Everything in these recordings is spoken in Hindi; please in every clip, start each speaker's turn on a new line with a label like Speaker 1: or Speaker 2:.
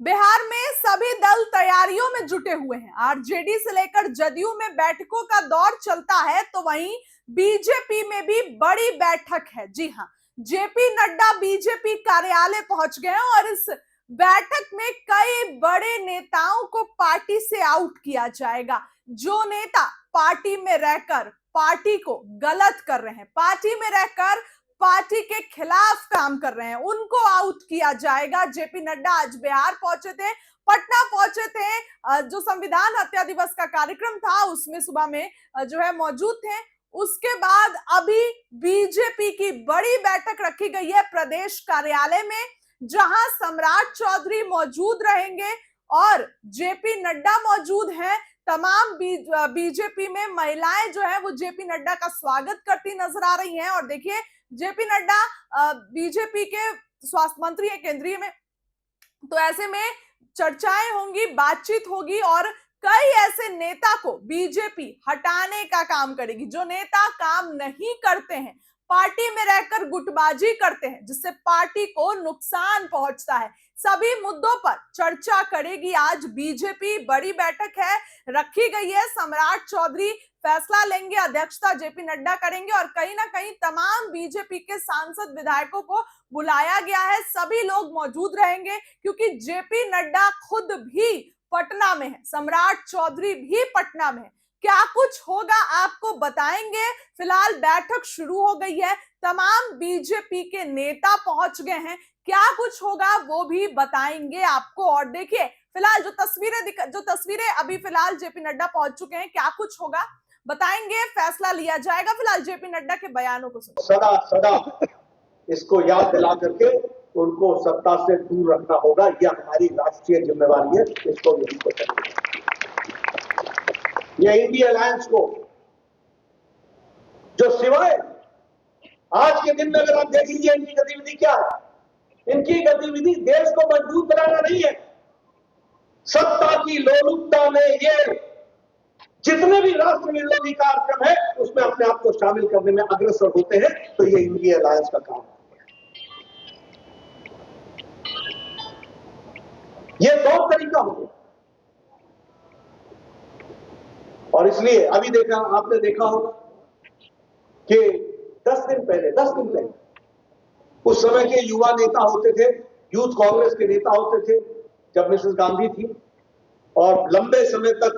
Speaker 1: बिहार में सभी दल तैयारियों में जुटे हुए हैं। आरजेडी से लेकर जदयू में बैठकों का दौर चलता है, तो वहीं बीजेपी में भी बड़ी बैठक है। जी हां, जेपी नड्डा बीजेपी कार्यालय पहुंच गए हैं और इस बैठक में कई बड़े नेताओं को पार्टी से आउट किया जाएगा। जो नेता पार्टी में रहकर पार्टी को गलत कर रहे हैं, पार्टी में रहकर पार्टी के खिलाफ काम कर रहे हैं, उनको आउट किया जाएगा। जेपी नड्डा आज बिहार पहुंचे थे, पटना पहुंचे थे। जो संविधान हत्या दिवस का कार्यक्रम था उसमें सुबह में जो है मौजूद थे। उसके बाद अभी बीजेपी की बड़ी बैठक रखी गई है प्रदेश कार्यालय में, जहां सम्राट चौधरी मौजूद रहेंगे और जेपी नड्डा मौजूद हैं। तमाम बीजेपी में महिलाएं जो है वो जेपी नड्डा का स्वागत करती नजर आ रही हैं। और देखिए, जेपी नड्डा बीजेपी के स्वास्थ्य मंत्री है केंद्रीय में, तो ऐसे में चर्चाएं होंगी, बातचीत होगी और कई ऐसे नेता को बीजेपी हटाने का काम करेगी। जो नेता काम नहीं करते हैं, पार्टी में रहकर गुटबाजी करते हैं, जिससे पार्टी को नुकसान पहुंचता है, सभी मुद्दों पर चर्चा करेगी आज बीजेपी। बड़ी बैठक है, रखी गई है। सम्राट चौधरी फैसला लेंगे, अध्यक्षता जेपी नड्डा करेंगे और कहीं ना कहीं तमाम बीजेपी के सांसद विधायकों को बुलाया गया है। सभी लोग मौजूद रहेंगे क्योंकि जेपी नड्डा खुद भी पटना में है, सम्राट चौधरी भी पटना में है। क्या कुछ होगा आपको बताएंगे। फिलहाल बैठक शुरू हो गई है, तमाम बीजेपी के नेता पहुंच गए हैं। क्या कुछ होगा वो भी बताएंगे आपको। और देखिए, फिलहाल जो तस्वीरें अभी फिलहाल जेपी नड्डा पहुंच चुके हैं, क्या कुछ होगा बताएंगे, फैसला लिया जाएगा। फिलहाल जेपी नड्डा के बयानों को सुनो।
Speaker 2: सदा सदा इसको याद दिला करके उनको सत्ता से दूर रखना होगा, यह हमारी राष्ट्रीय जिम्मेवारी है। इसको यही को ये इंडिया अलायंस को, जो सिवाय आज के दिन में अगर आप देख लीजिए इनकी गतिविधि क्या है। इनकी गतिविधि देश को मजबूत बनाना नहीं है। सत्ता की लोलुपता में ये जितने भी राष्ट्र विरोधी कार्यक्रम है उसमें अपने आप को शामिल करने में अग्रसर होते हैं। तो ये इंडिया अलायंस का काम है। ये दो तरीका हो गया और इसलिए अभी आपने देखा होगा कि 10 दिन पहले उस समय के युवा नेता होते थे, यूथ कांग्रेस के नेता होते थे जब मिसेस गांधी थी, और लंबे समय तक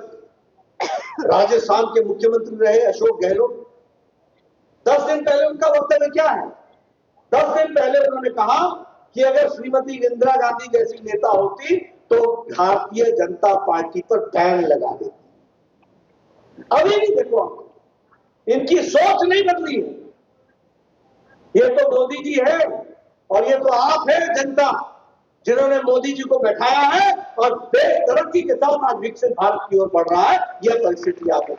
Speaker 2: राजस्थान के मुख्यमंत्री रहे अशोक गहलोत। 10 दिन पहले उनका वक्तव्य क्या है? 10 दिन पहले उन्होंने कहा कि अगर श्रीमती इंदिरा गांधी जैसी नेता होती तो भारतीय जनता पार्टी पर बैन लगा देती। अभी भी देखो आप, इनकी सोच नहीं बदली है। ये तो मोदी जी है और ये तो आप है जनता, जिन्होंने मोदी जी को बैठाया है और देश तरक्की के साथ आज विकसित भारत की ओर बढ़ रहा है। यह परिस्थिति आपको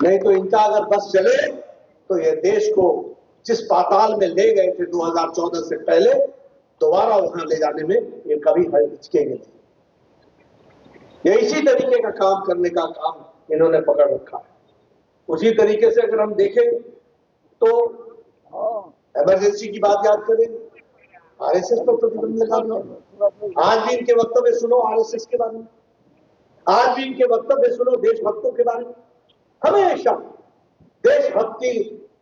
Speaker 2: नहीं तो इनका अगर बस चले तो ये देश को जिस पाताल में ले गए थे 2014 से पहले, दोबारा वहां ले जाने में ये कभी हिचकेंगे नहीं। ये इसी तरीके का काम करने का काम इन्होंने पकड़ रखा है। उसी तरीके से अगर हम देखें तो इमरजेंसी की बात याद करें, आरएसएस पर प्रतिबंध लगा दिया। आज भी इनके वक्तव्य सुनो आरएसएस के बारे में, आज भी इनके वक्तव्य सुनो देशभक्तों के बारे में। हमेशा देशभक्ति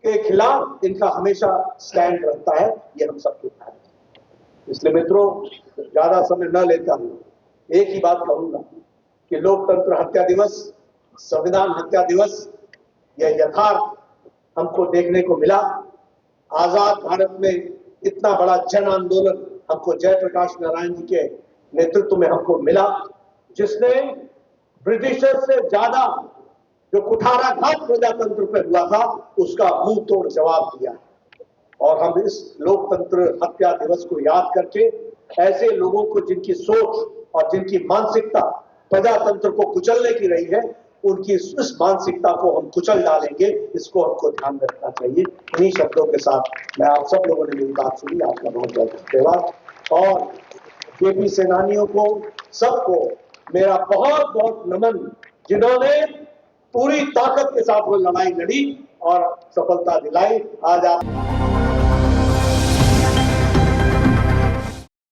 Speaker 2: के खिलाफ इनका हमेशा स्टैंड रहता है। ये हम सबको पता है। इसलिए मित्रों, ज्यादा समय न लेता हूं, एक ही बात कहूंगा कि लोकतंत्र हत्या दिवस, संविधान हत्या दिवस, यह यथार्थ हमको देखने को मिला। आजाद भारत में इतना बड़ा जन आंदोलन हमको जयप्रकाश नारायण जी के नेतृत्व में हमको मिला, जिसने ब्रिटिशर से ज्यादा जो कुठाराघात प्रजातंत्र पर हुआ था उसका मुंह तोड़ जवाब दिया। और हम इस लोकतंत्र हत्या दिवस को याद करके ऐसे लोगों को जिनकी सोच और जिनकी मानसिकता प्रजातंत्र को कुचलने की रही है, उनकी इस मानसिकता को हम कुचल डालेंगे। इसको हमको ध्यान रखना चाहिए। इन्हीं शब्दों के साथ मैं आप सब लोगों ने मेरी बात सुनी, आपका बहुत बहुत धन्यवाद। और जेपी सेनानियों को सबको मेरा बहुत बहुत नमन, जिन्होंने पूरी ताकत के साथ वो लड़ाई लड़ी और सफलता दिलाई। आज आप